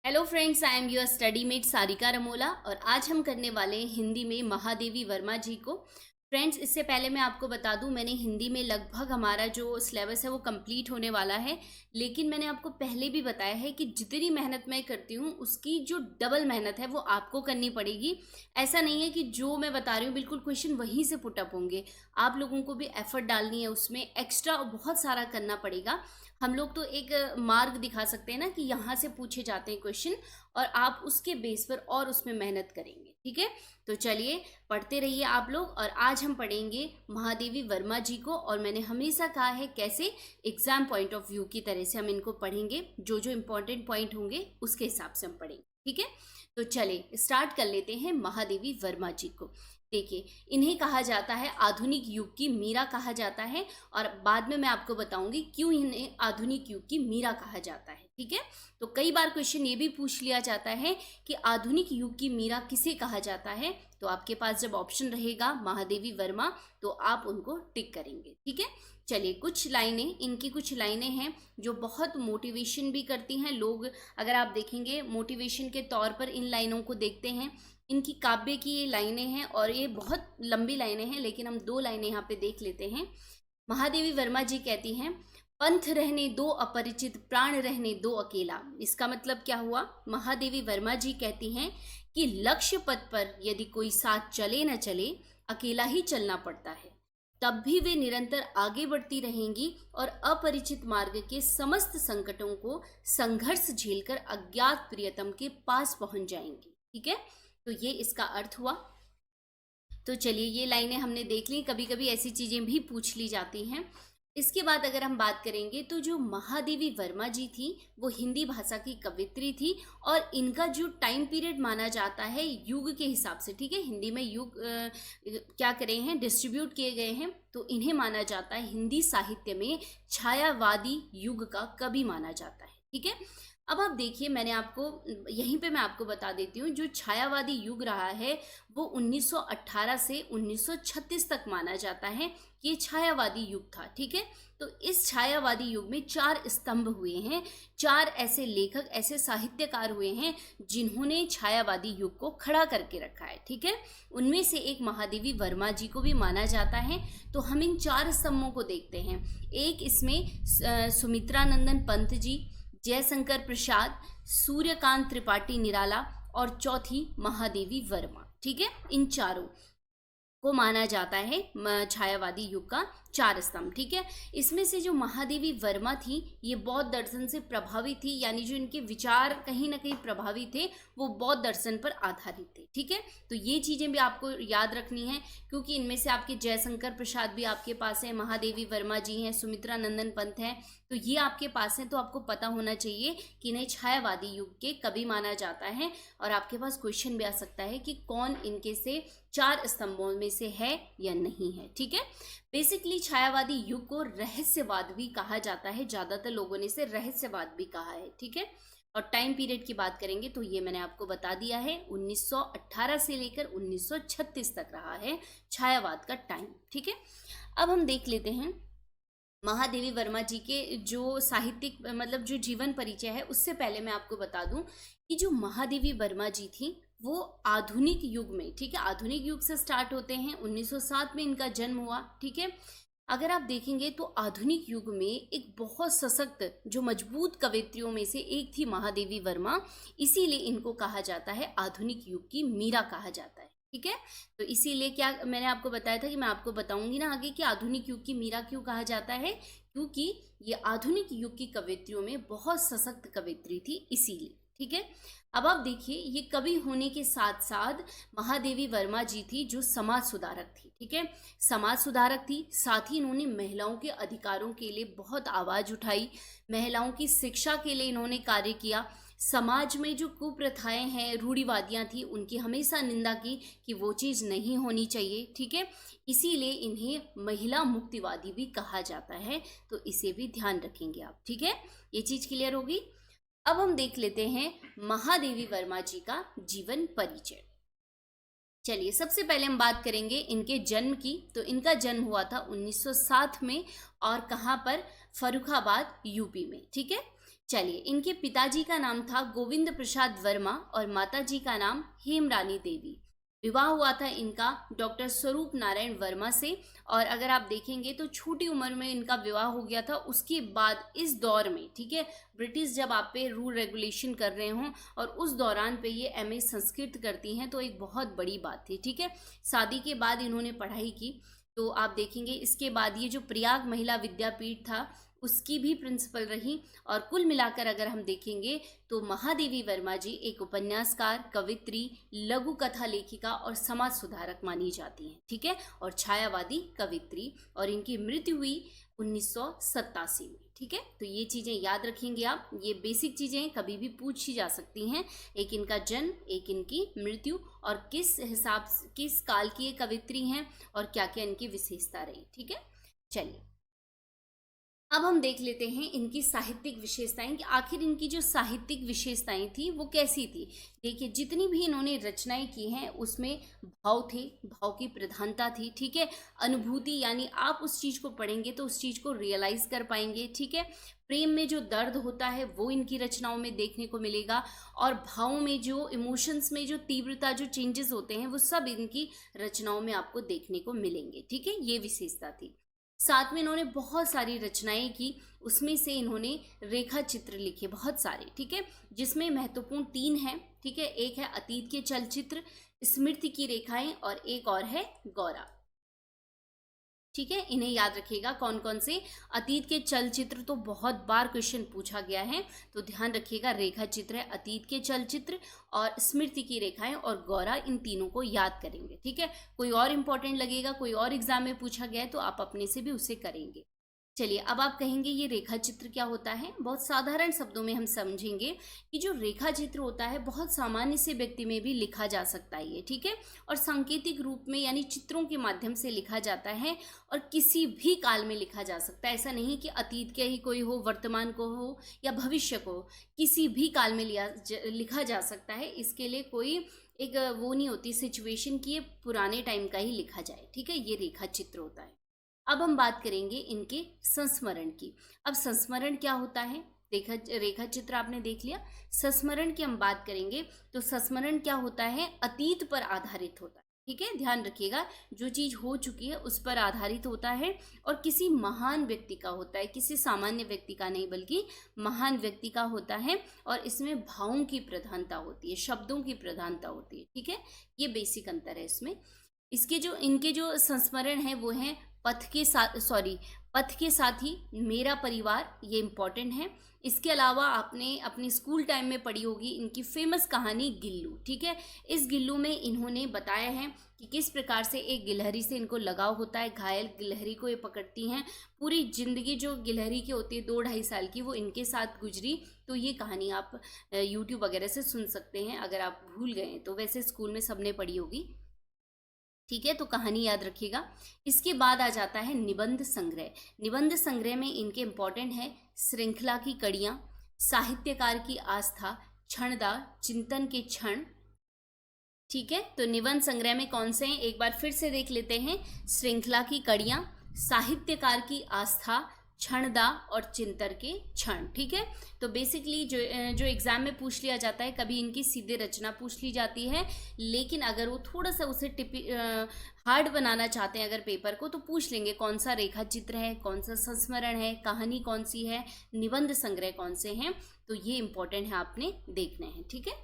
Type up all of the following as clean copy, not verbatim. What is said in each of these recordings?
Hello friends, I am your study mate Sarika Ramola और आज हम करने वाले हैं हिंदी में महादेवी वर्मा जी को। फ्रेंड्स, इससे पहले मैं आपको बता दूं, मैंने हिंदी में लगभग हमारा जो सिलेबस है वो कंप्लीट होने वाला है। लेकिन मैंने आपको पहले भी बताया है कि जितनी मेहनत मैं करती हूँ उसकी जो डबल मेहनत है वो आपको करनी पड़ेगी। ऐसा नहीं है कि जो मैं बता रही हूँ बिल्कुल क्वेश्चन वहीं से पुटअप होंगे। आप लोगों को भी एफर्ट डालनी है, उसमें एक्स्ट्रा बहुत सारा करना पड़ेगा। हम लोग तो एक मार्ग दिखा सकते हैं ना कि यहाँ से पूछे जाते हैं क्वेश्चन, और आप उसके बेस पर और उसमें मेहनत करेंगे। ठीक है, तो चलिए पढ़ते रहिए आप लोग। और आज हम पढ़ेंगे महादेवी वर्मा जी को, और मैंने हमेशा कहा है कैसे एग्जाम पॉइंट ऑफ व्यू की तरह से हम इनको पढ़ेंगे। जो जो इंपॉर्टेंट पॉइंट होंगे उसके हिसाब से हम पढ़ेंगे। ठीक है, तो चलिए स्टार्ट कर लेते हैं महादेवी वर्मा जी को। देखिए, इन्हें कहा जाता है आधुनिक युग की मीरा कहा जाता है, और बाद में मैं आपको बताऊंगी क्यों इन्हें आधुनिक युग की मीरा कहा जाता है। ठीक है, तो कई बार क्वेश्चन ये भी पूछ लिया जाता है कि आधुनिक युग की मीरा किसे कहा जाता है। तो आपके पास जब ऑप्शन रहेगा महादेवी वर्मा तो आप उनको टिक करेंगे। ठीक है, चलिए कुछ लाइनें, इनकी कुछ लाइनें हैं जो बहुत मोटिवेशन भी करती हैं लोग। अगर आप देखेंगे मोटिवेशन के तौर पर इन लाइनों को देखते हैं। इनकी काव्य की ये लाइनें हैं और ये बहुत लंबी लाइनें हैं, लेकिन हम दो लाइनें यहाँ पे देख लेते हैं। महादेवी वर्मा जी कहती हैं, पंथ रहने दो अपरिचित, प्राण रहने दो अकेला। इसका मतलब क्या हुआ? महादेवी वर्मा जी कहती हैं कि लक्ष्य पथ पर यदि कोई साथ चले न चले, अकेला ही चलना पड़ता है, तब भी वे निरंतर आगे बढ़ती रहेंगी और अपरिचित मार्ग के समस्त संकटों को संघर्ष झेलकर अज्ञात प्रियतम के पास पहुंच जाएंगी। ठीक है, तो ये इसका अर्थ हुआ। तो चलिए ये लाइनें हमने देख ली। कभी कभी ऐसी चीजें भी पूछ ली जाती हैं। इसके बाद अगर हम बात करेंगे तो जो महादेवी वर्मा जी थी वो हिंदी भाषा की कवित्री थी, और इनका जो टाइम पीरियड माना जाता है युग के हिसाब से, ठीक है, हिंदी में युग क्या करे हैं, डिस्ट्रीब्यूट किए गए हैं, तो इन्हें माना जाता है हिंदी साहित्य में छायावादी युग का कवि माना जाता है। ठीक है, अब आप देखिए, मैंने आपको यहीं पे मैं आपको बता देती हूँ, जो छायावादी युग रहा है वो 1918 से 1936 तक माना जाता है। ये छायावादी युग था। ठीक है, तो इस छायावादी युग में चार स्तंभ हुए हैं, चार ऐसे लेखक, ऐसे साहित्यकार हुए हैं जिन्होंने छायावादी युग को खड़ा करके रखा है। ठीक है, उनमें से एक महादेवी वर्मा जी को भी माना जाता है। तो हम इन चार स्तंभों को देखते हैं। एक इसमें सुमित्रानंदन पंत जी, जयशंकर प्रसाद, सूर्यकांत त्रिपाठी निराला, और चौथी महादेवी वर्मा। ठीक है, इन चारों को माना जाता है छायावादी युग का चार स्तंभ। ठीक है, इसमें से जो महादेवी वर्मा थी ये बौद्ध दर्शन से प्रभावित थी, यानी जो इनके विचार कहीं ना कहीं प्रभावित थे वो बौद्ध दर्शन पर आधारित थे। ठीक है, तो ये चीजें भी आपको याद रखनी है, क्योंकि इनमें से आपके जयशंकर प्रसाद भी आपके पास है, महादेवी वर्मा जी हैं, सुमित्रानंदन पंत हैं, तो ये आपके पास है। तो आपको पता होना चाहिए कि इन्हें छायावादी युग के कवि माना जाता है। और आपके पास क्वेश्चन भी आ सकता है कि कौन इनके से चार स्तंभों में से है या नहीं है। ठीक है, बेसिकली छायावादी युग को रहस्यवाद भी कहा जाता है, ज्यादातर लोगों ने इसे रहस्यवाद भी कहा है। ठीक है, और टाइम पीरियड की बात करेंगे तो ये मैंने आपको बता दिया है, 1918 से लेकर 1936 तक रहा है छायावाद का टाइम। ठीक है, अब हम देख लेते हैं महादेवी वर्मा जी के जो साहित्यिक मतलब जो जीवन परिचय है। उससे पहले मैं आपको बता दूं कि जो महादेवी वर्मा जी थी वो आधुनिक युग में, ठीक है, आधुनिक युग से स्टार्ट होते हैं। 1907 में इनका जन्म हुआ। ठीक है, अगर आप देखेंगे तो आधुनिक युग में एक बहुत सशक्त, जो मजबूत कवित्रियों में से एक थी महादेवी वर्मा, इसीलिए इनको कहा जाता है आधुनिक युग की मीरा कहा जाता है। ठीक है, तो इसीलिए क्या मैंने आपको बताया था कि मैं आपको बताऊंगी ना आगे कि आधुनिक युग की मीरा क्यों कहा जाता है, क्योंकि ये आधुनिक युग की कवित्रियों में बहुत सशक्त कवित्री थी, इसीलिए। ठीक है, अब आप देखिए, ये कवि होने के साथ साथ महादेवी वर्मा जी थी जो समाज सुधारक थी। ठीक है, समाज सुधारक थी, साथ ही इन्होंने महिलाओं के अधिकारों के लिए बहुत आवाज उठाई, महिलाओं की शिक्षा के लिए इन्होंने कार्य किया। समाज में जो कुप्रथाएं हैं, रूढ़िवादियां थी, उनकी हमेशा निंदा की कि वो चीज़ नहीं होनी चाहिए। ठीक है, इसीलिए इन्हें महिला मुक्तिवादी भी कहा जाता है, तो इसे भी ध्यान रखेंगे आप। ठीक है, ये चीज़ क्लियर होगी। अब हम देख लेते हैं महादेवी वर्मा जी का जीवन परिचय। चलिए सबसे पहले हम बात करेंगे इनके जन्म की। तो इनका जन्म हुआ था 1907 में, और कहाँ पर? फर्रुखाबाद, यूपी में। ठीक है, चलिए, इनके पिताजी का नाम था गोविंद प्रसाद वर्मा और माताजी का नाम हेमरानी देवी। विवाह हुआ था इनका डॉक्टर स्वरूप नारायण वर्मा से, और अगर आप देखेंगे तो छोटी उम्र में इनका विवाह हो गया था। उसके बाद इस दौर में, ठीक है, ब्रिटिश जब आप पे रूल रेगुलेशन कर रहे हों और उस दौरान पे ये एमए संस्कृत करती हैं, तो एक बहुत बड़ी बात थी, ठीक है। शादी के बाद इन्होंने पढ़ाई की, तो आप देखेंगे इसके बाद ये जो प्रयाग महिला विद्यापीठ था उसकी भी प्रिंसिपल रही। और कुल मिलाकर अगर हम देखेंगे तो महादेवी वर्मा जी एक उपन्यासकार, कवित्री, लघु कथा लेखिका और समाज सुधारक मानी जाती हैं, ठीक है, और छायावादी कवित्री। और इनकी मृत्यु हुई 1987 में, ठीक है। तो ये चीज़ें याद रखेंगे आप, ये बेसिक चीज़ें कभी भी पूछी जा सकती हैं। एक इनका जन्म, एक इनकी मृत्यु, और किस हिसाब से, किस काल की ये कवित्री हैं और क्या क्या इनकी विशेषता रही, ठीक है। चलिए, अब हम देख लेते हैं इनकी साहित्यिक विशेषताएं कि आखिर इनकी जो साहित्यिक विशेषताएं थी वो कैसी थी। देखिए, जितनी भी इन्होंने रचनाएं की हैं उसमें भाव थे, भाव की प्रधानता थी, ठीक है। अनुभूति, यानी आप उस चीज़ को पढ़ेंगे तो उस चीज़ को रियलाइज कर पाएंगे, ठीक है। प्रेम में जो दर्द होता है वो इनकी रचनाओं में देखने को मिलेगा, और भावों में जो इमोशंस में जो तीव्रता, जो चेंजेस होते हैं वो सब इनकी रचनाओं में आपको देखने को मिलेंगे, ठीक है। ये विशेषता थी। साथ में इन्होंने बहुत सारी रचनाएं की, उसमें से इन्होंने रेखा चित्र लिखे बहुत सारे, ठीक है, जिसमें महत्वपूर्ण 3 हैं, ठीक है। एक है अतीत के चलचित्र, स्मृति की रेखाएं, और एक और है गौरा, ठीक है। इन्हें याद रखिएगा कौन कौन से। अतीत के चलचित्र तो बहुत बार क्वेश्चन पूछा गया है, तो ध्यान रखिएगा, रेखा चित्र है, अतीत के चलचित्र और स्मृति की रेखाएं और गौरा, इन तीनों को याद करेंगे, ठीक है। कोई और इंपॉर्टेंट लगेगा, कोई और एग्जाम में पूछा गया है तो आप अपने से भी उसे करेंगे। चलिए, अब आप कहेंगे ये रेखा चित्र क्या होता है। बहुत साधारण शब्दों में हम समझेंगे कि जो रेखा चित्र होता है बहुत सामान्य से व्यक्ति में भी लिखा जा सकता है ये, ठीक है, और सांकेतिक रूप में यानी चित्रों के माध्यम से लिखा जाता है, और किसी भी काल में लिखा जा सकता है। ऐसा नहीं कि अतीत के ही कोई हो, वर्तमान को हो या भविष्य को, किसी भी काल में लिखा जा सकता है। इसके लिए कोई एक वो नहीं होती सिचुएशन कि ये पुराने टाइम का ही लिखा जाए, ठीक है। ये रेखा चित्र होता है। अब हम बात करेंगे इनके संस्मरण की। अब संस्मरण क्या होता है, रेखा चित्र आपने देख लिया। संस्मरण की हम बात करेंगे तो संस्मरण क्या होता है, अतीत पर आधारित होता है, ठीक है। ध्यान रखिएगा, जो चीज हो चुकी है उस पर आधारित होता है, और किसी महान व्यक्ति का होता है, किसी सामान्य व्यक्ति का नहीं बल्कि महान व्यक्ति का होता है, और इसमें भावों की प्रधानता होती है, शब्दों की प्रधानता होती है, ठीक है। ये बेसिक अंतर है इसमें। इनके जो संस्मरण है वो है पथ के साथी, मेरा परिवार, ये इंपॉर्टेंट है। इसके अलावा आपने अपनी स्कूल टाइम में पढ़ी होगी इनकी फेमस कहानी गिल्लू, ठीक है। इस गिल्लू में इन्होंने बताया है कि किस प्रकार से एक गिलहरी से इनको लगाव होता है, घायल गिलहरी को ये पकड़ती हैं। पूरी जिंदगी जो गिलहरी की होती है 2-2.5 साल की, वो इनके साथ गुजरी। तो ये कहानी आप यूट्यूब वगैरह से सुन सकते हैं अगर आप भूल गए तो। वैसे स्कूल में सबने पढ़ी होगी, ठीक है, तो कहानी याद रखिएगा। इसके बाद आ जाता है निबंध संग्रह। निबंध संग्रह में इनके इंपॉर्टेंट है श्रृंखला की कड़ियाँ, साहित्यकार की आस्था, क्षणदा, चिंतन के क्षण, ठीक है। तो निबंध संग्रह में कौन से हैं एक बार फिर से देख लेते हैं। श्रृंखला की कड़ियाँ, साहित्यकार की आस्था, क्षणदा और चिंतन के क्षण, ठीक है। तो बेसिकली जो एग्जाम में पूछ लिया जाता है, कभी इनकी सीधे रचना पूछ ली जाती है, लेकिन अगर वो थोड़ा सा उसे हार्ड बनाना चाहते हैं अगर पेपर को, तो पूछ लेंगे कौन सा रेखा चित्र है, कौन सा संस्मरण है, कहानी कौन सी है, निबंध संग्रह कौन से हैं। तो ये इंपॉर्टेंट है, आपने देखना है, ठीक है।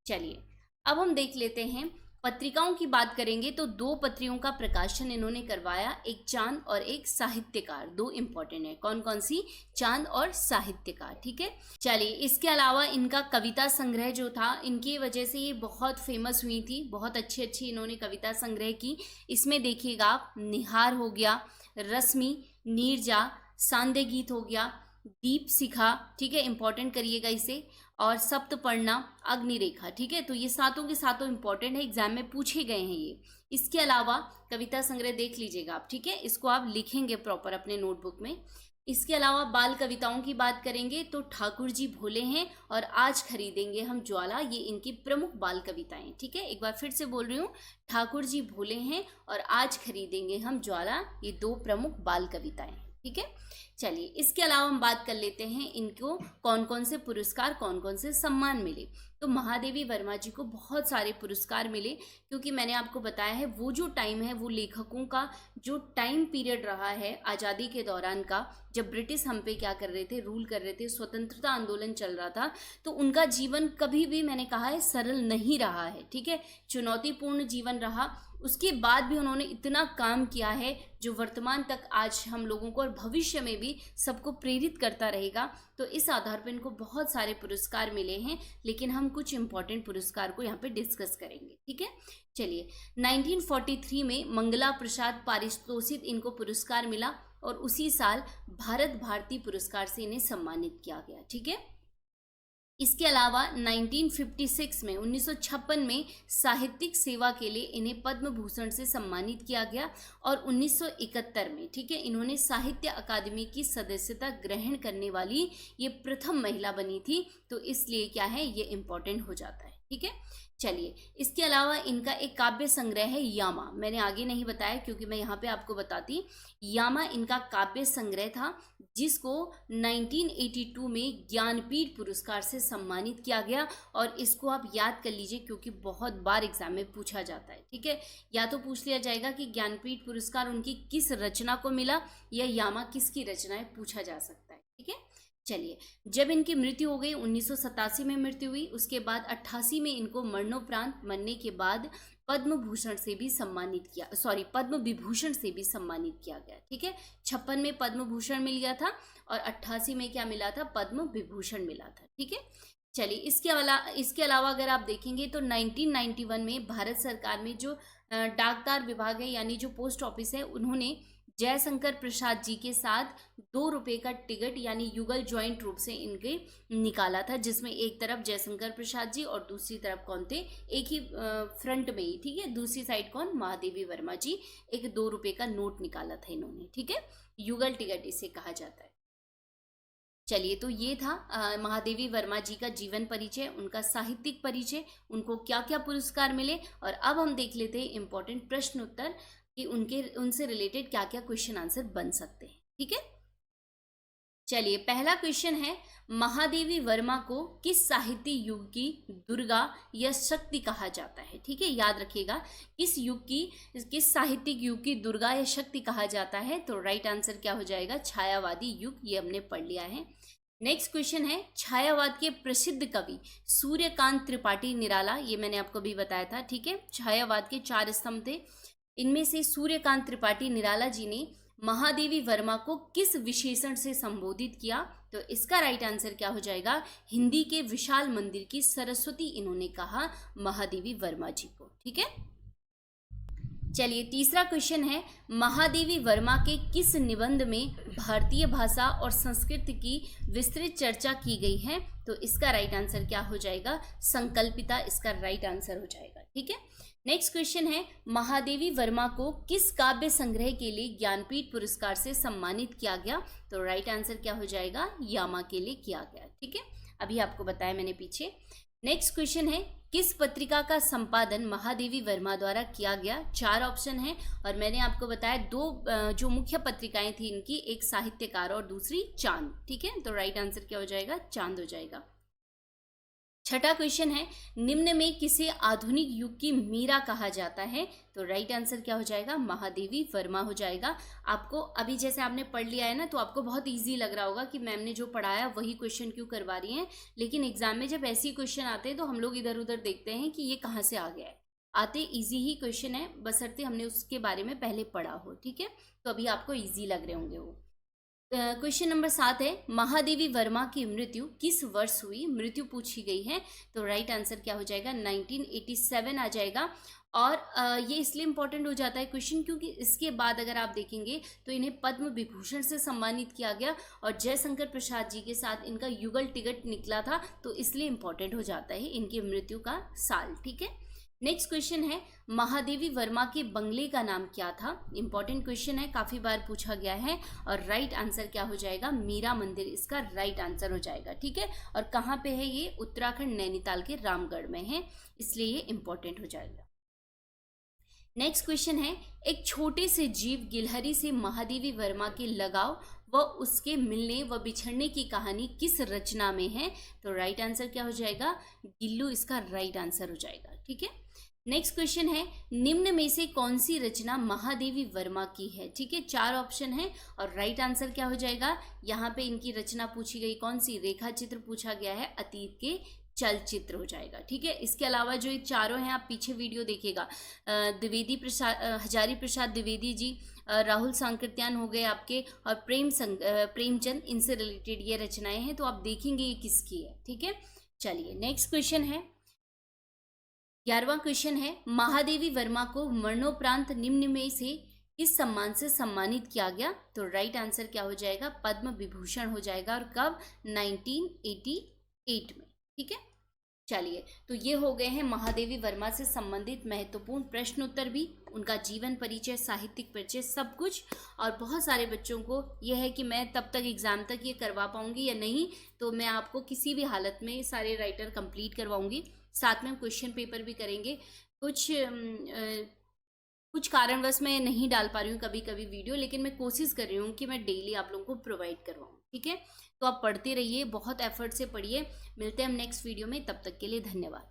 चलिए, अब हम देख लेते हैं पत्रिकाओं की बात करेंगे तो 2 पत्रिकाओं का प्रकाशन इन्होंने करवाया, एक चांद और एक साहित्यकार। 2 इंपॉर्टेंट है, कौन कौन सी, चांद और साहित्यकार, ठीक है। चलिए, इसके अलावा इनका कविता संग्रह जो था, इनकी वजह से ये बहुत फेमस हुई थी, बहुत अच्छी इन्होंने कविता संग्रह की। इसमें देखिएगा आप, निहार हो गया, रश्मि, नीरजा, सांदे गीत हो गया, दीप शिखा, ठीक है, इंपॉर्टेंट करिएगा इसे, और सप्तपर्णा, अग्निरेखा, ठीक है। तो ये सातों के सातों इंपॉर्टेंट है, एग्जाम में पूछे गए हैं ये। इसके अलावा कविता संग्रह देख लीजिएगा आप, ठीक है, इसको आप लिखेंगे प्रॉपर अपने नोटबुक में। इसके अलावा बाल कविताओं की बात करेंगे तो ठाकुर जी भोले हैं और आज खरीदेंगे हम ज्वाला, ये इनकी प्रमुख बाल कविताएं, ठीक है। एक बार फिर से बोल रही हूँ, ठाकुर जी भोले हैं और आज खरीदेंगे हम ज्वाला, ये 2 प्रमुख बाल कविताएं, ठीक है। चलिए इसके अलावा हम बात कर लेते हैं इनको कौन कौन से पुरस्कार, कौन कौन से सम्मान मिले। तो महादेवी वर्मा जी को बहुत सारे पुरस्कार मिले, क्योंकि मैंने आपको बताया है वो जो टाइम है, वो लेखकों का जो टाइम पीरियड रहा है आज़ादी के दौरान का, जब ब्रिटिश हम पे क्या कर रहे थे, रूल कर रहे थे, स्वतंत्रता आंदोलन चल रहा था, तो उनका जीवन कभी भी, मैंने कहा है, सरल नहीं रहा है। ठीक है, चुनौतीपूर्ण जीवन रहा। उसके बाद भी उन्होंने इतना काम किया है जो वर्तमान तक आज हम लोगों को और भविष्य में भी सबको प्रेरित करता रहेगा। तो इस आधार पर इनको बहुत सारे पुरस्कार मिले हैं, लेकिन हम कुछ इंपॉर्टेंट पुरस्कार को यहाँ पे डिस्कस करेंगे। ठीक है, चलिए 1943 में मंगला प्रसाद पारितोषिक इनको पुरस्कार मिला और उसी साल भारत भारती पुरस्कार से इन्हें सम्मानित किया गया। ठीक है, इसके अलावा 1956 में 1956 में साहित्यिक सेवा के लिए इन्हें पद्म भूषण से सम्मानित किया गया और 1971 में, ठीक है, इन्होंने साहित्य अकादमी की सदस्यता ग्रहण करने वाली ये प्रथम महिला बनी थी। तो इसलिए क्या है, ये इम्पोर्टेंट हो जाता है। ठीक है, चलिए इसके अलावा इनका एक काव्य संग्रह है यामा, मैंने आगे नहीं बताया क्योंकि मैं यहाँ पे आपको बताती। यामा इनका काव्य संग्रह था जिसको 1982 में ज्ञानपीठ पुरस्कार से सम्मानित किया गया, और इसको आप याद कर लीजिए क्योंकि बहुत बार एग्जाम में पूछा जाता है। ठीक है, या तो पूछ लिया जाएगा कि ज्ञानपीठ पुरस्कार उनकी किस रचना को मिला, या यामा किसकी रचना है, पूछा जा सकता है। ठीक है, चलिए जब इनकी मृत्यु हो गई 1987 में मृत्यु हुई, उसके बाद 88 में इनको मरणोपरांत मरने के बाद पद्म भूषण से भी सम्मानित किया, पद्म विभूषण से भी सम्मानित किया गया। ठीक है, 56 में पद्म भूषण मिल गया था और 88 में क्या मिला था, पद्म विभूषण मिला था। ठीक है, चलिए इसके अलावा अगर आप देखेंगे तो 1991 में भारत सरकार में जो डाकतार विभाग है, यानी जो पोस्ट ऑफिस है, उन्होंने जयशंकर प्रसाद जी के साथ 2 रुपये का टिकट यानी युगल ज्वाइंट रूप से इनके निकाला था, जिसमें एक तरफ जयशंकर प्रसाद जी और दूसरी तरफ कौन थे, एक ही फ्रंट में ही, ठीक है, दूसरी साइड कौन, महादेवी वर्मा जी, एक 2 रुपये का नोट निकाला था इन्होंने। ठीक है, युगल टिकट इसे कहा जाता है। चलिए तो ये था महादेवी वर्मा जी का जीवन परिचय, उनका साहित्यिक परिचय, उनको क्या क्या पुरस्कार मिले। और अब हम देख लेते हैं इंपॉर्टेंट प्रश्न उत्तर कि उनसे रिलेटेड क्या क्या क्वेश्चन आंसर बन सकते हैं। ठीक है, चलिए पहला क्वेश्चन है, महादेवी वर्मा को किस साहित्य युग की दुर्गा या शक्ति कहा जाता है। ठीक है, याद रखिएगा किस साहित्यिक युग की दुर्गा या शक्ति कहा जाता है। तो राइट आंसर क्या हो जाएगा, छायावादी युग, ये हमने पढ़ लिया है। नेक्स्ट क्वेश्चन है, छायावाद के प्रसिद्ध कवि सूर्यकांत त्रिपाठी निराला, ये मैंने आपको भी बताया था। ठीक है, छायावाद के 4 स्तंभ थे, इनमें से सूर्यकांत त्रिपाठी निराला जी ने महादेवी वर्मा को किस विशेषण से संबोधित किया। तो इसका राइट आंसर क्या हो जाएगा, हिंदी के विशाल मंदिर की सरस्वती इन्होंने कहा महादेवी वर्मा जी को। ठीक है, चलिए तीसरा क्वेश्चन है, महादेवी वर्मा के किस निबंध में भारतीय भाषा और संस्कृति की विस्तृत चर्चा की गई है। तो इसका राइट आंसर क्या हो जाएगा, संकल्पिता इसका राइट आंसर हो जाएगा। ठीक है, नेक्स्ट क्वेश्चन है, महादेवी वर्मा को किस काव्य संग्रह के लिए ज्ञानपीठ पुरस्कार से सम्मानित किया गया। तो राइट आंसर क्या हो जाएगा, यामा के लिए किया गया। ठीक है, अभी आपको बताया मैंने पीछे। नेक्स्ट क्वेश्चन है, किस पत्रिका का संपादन महादेवी वर्मा द्वारा किया गया। 4 ऑप्शन है और मैंने आपको बताया 2 जो मुख्य पत्रिकाएं थी इनकी, एक साहित्यकार और दूसरी चांद। ठीक है, तो राइट आंसर क्या हो जाएगा, चांद हो जाएगा। छठा क्वेश्चन है, निम्न में किसे आधुनिक युग की मीरा कहा जाता है। तो राइट आंसर क्या हो जाएगा, महादेवी वर्मा हो जाएगा। आपको अभी जैसे आपने पढ़ लिया है ना, तो आपको बहुत इजी लग रहा होगा कि मैम ने जो पढ़ाया वही क्वेश्चन क्यों करवा रही हैं, लेकिन एग्जाम में जब ऐसे क्वेश्चन आते हैं तो हम लोग इधर उधर देखते हैं कि ये कहाँ से आ गया है। आते इजी ही क्वेश्चन है, बशर्ते हमने उसके बारे में पहले पढ़ा हो। ठीक है, तो अभी आपको ईजी लग रहे होंगे वो। क्वेश्चन नंबर 7 है, महादेवी वर्मा की मृत्यु किस वर्ष हुई, मृत्यु पूछी गई है। तो राइट आंसर क्या हो जाएगा, 1987 आ जाएगा। और ये इसलिए इंपॉर्टेंट हो जाता है क्वेश्चन क्योंकि इसके बाद अगर आप देखेंगे तो इन्हें पद्म विभूषण से सम्मानित किया गया और जयशंकर प्रसाद जी के साथ इनका युगल टिकट निकला था, तो इसलिए इंपॉर्टेंट हो जाता है इनकी मृत्यु का साल। ठीक है, नेक्स्ट क्वेश्चन है, महादेवी वर्मा के बंगले का नाम क्या था। इंपॉर्टेंट क्वेश्चन है, काफ़ी बार पूछा गया है और राइट आंसर क्या हो जाएगा, मीरा मंदिर इसका राइट आंसर हो जाएगा। ठीक है, और कहाँ पे है ये, उत्तराखंड नैनीताल के रामगढ़ में है, इसलिए ये इंपॉर्टेंट हो जाएगा। नेक्स्ट क्वेश्चन है, एक छोटे से जीव गिलहरी से महादेवी वर्मा के लगाव व उसके मिलने व बिछड़ने की कहानी किस रचना में है? तो राइट आंसर क्या हो जाएगा? गिल्लू इसका राइट आंसर हो जाएगा। ठीक है, नेक्स्ट क्वेश्चन है, निम्न में से कौन सी रचना महादेवी वर्मा की है? ठीक है, 4 ऑप्शन है और राइट आंसर क्या हो जाएगा? यहाँ पे इनकी रचना पूछी गई कौन सी? रेखा चित्र पूछा गया है, अतीत के चलचित्र हो जाएगा। ठीक है, इसके अलावा जो ये चारों हैं, आप पीछे वीडियो देखिएगा, द्विवेदी प्रसाद, हजारी प्रसाद द्विवेदी जी, राहुल सांकृत्यान हो गए आपके, और प्रेमचंद, इनसे रिलेटेड ये रचनाएं हैं, तो आप देखेंगे ये किसकी है। ठीक है, चलिए नेक्स्ट क्वेश्चन है, 11वां क्वेश्चन है, महादेवी वर्मा को मरणोपरांत निम्न में से किस सम्मान से सम्मानित किया गया? तो राइट आंसर क्या हो जाएगा? पद्म विभूषण हो जाएगा। और कब? 1988 में। ठीक है, चलिए, तो ये हो गए हैं महादेवी वर्मा से संबंधित महत्वपूर्ण प्रश्न उत्तर भी, उनका जीवन परिचय, साहित्यिक परिचय, सब कुछ। और बहुत सारे बच्चों को ये है कि मैं तब तक एग्ज़ाम तक ये करवा पाऊंगी या नहीं, तो मैं आपको किसी भी हालत में सारे राइटर कंप्लीट करवाऊंगी। साथ में हम क्वेश्चन पेपर भी करेंगे। कुछ कारणवश मैं नहीं डाल पा रही हूँ कभी कभी वीडियो, लेकिन मैं कोशिश कर रही हूँ कि मैं डेली आप लोगों को प्रोवाइड करवाऊँ। ठीक है, तो आप पढ़ते रहिए, बहुत एफर्ट से पढ़िए। मिलते हैं हम नेक्स्ट वीडियो में, तब तक के लिए धन्यवाद।